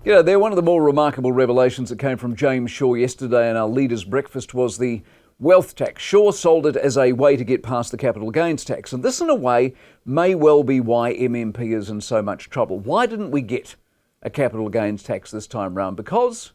Yeah, they're one of the more remarkable revelations that came from James Shaw yesterday in our Leaders' Breakfast was the wealth tax. Shaw sold it as a way to get past the capital gains tax. And this, in a way, may well be why MMP is in so much trouble. Why didn't we get a capital gains tax this time round? Because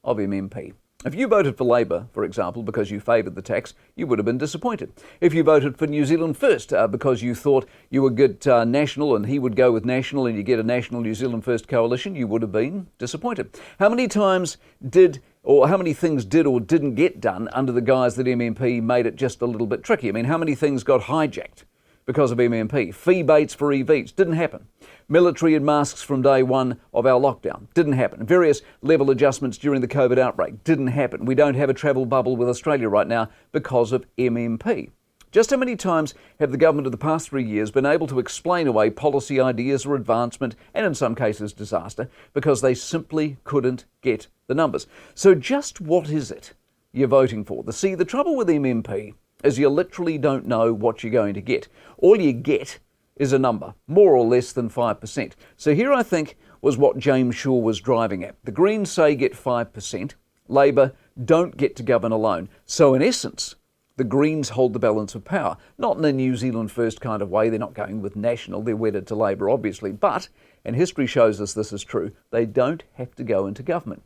of MMP. If you voted for Labor, for example, because you favoured the tax, you would have been disappointed. If you voted for New Zealand First because you thought you would get National and he would go with National and you get a National New Zealand First coalition, you would have been disappointed. How many things did or didn't get done under the guise that MMP made it just a little bit tricky? I mean, how many things got hijacked because of MMP? Fee baits for EVs didn't happen. Military and masks from day one of our lockdown didn't happen. Various level adjustments during the COVID outbreak didn't happen. We don't have a travel bubble with Australia right now because of MMP. Just how many times have the government of the past 3 years been able to explain away policy ideas or advancement, and in some cases disaster, because they simply couldn't get the numbers? So just what is it you're voting for? The trouble with MMP is you literally don't know what you're going to get. All you get is a number, more or less than 5%. So here, I think, was what James Shaw was driving at. The Greens say get 5%, Labor don't get to govern alone. So in essence, the Greens hold the balance of power. Not in a New Zealand First kind of way. They're not going with National. They're wedded to Labor, obviously. But, and history shows us this is true, they don't have to go into government.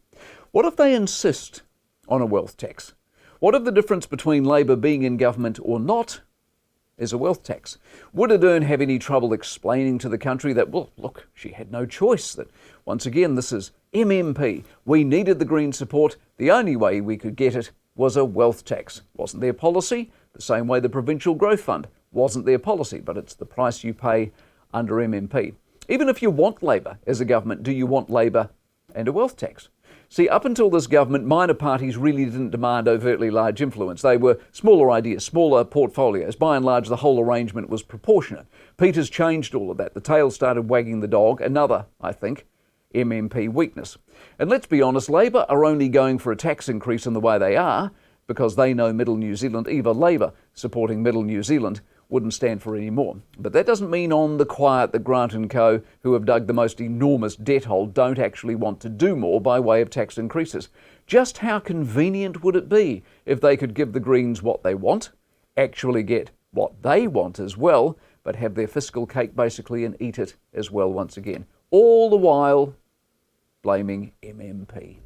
What if they insist on a wealth tax? What if the difference between Labor being in government or not is a wealth tax? Would Ardern have any trouble explaining to the country that, well, look, she had no choice, that once again, this is MMP. We needed the Green support. The only way we could get it was a wealth tax. Wasn't their policy? The same way the Provincial Growth Fund wasn't their policy, but it's the price you pay under MMP. Even if you want Labor as a government, do you want Labor and a wealth tax? See, up until this government, minor parties really didn't demand overtly large influence. They were smaller ideas, smaller portfolios. By and large, the whole arrangement was proportionate. Peters changed all of that. The tail started wagging the dog. Another, I think, MMP weakness. And let's be honest, Labor are only going for a tax increase in the way they are because they know Middle New Zealand, even Labor supporting Middle New Zealand, wouldn't stand for any more. But that doesn't mean on the quiet that Grant & Co., who have dug the most enormous debt hole, don't actually want to do more by way of tax increases. Just how convenient would it be if they could give the Greens what they want, actually get what they want as well, but have their fiscal cake basically and eat it as well once again? All the while blaming MMP.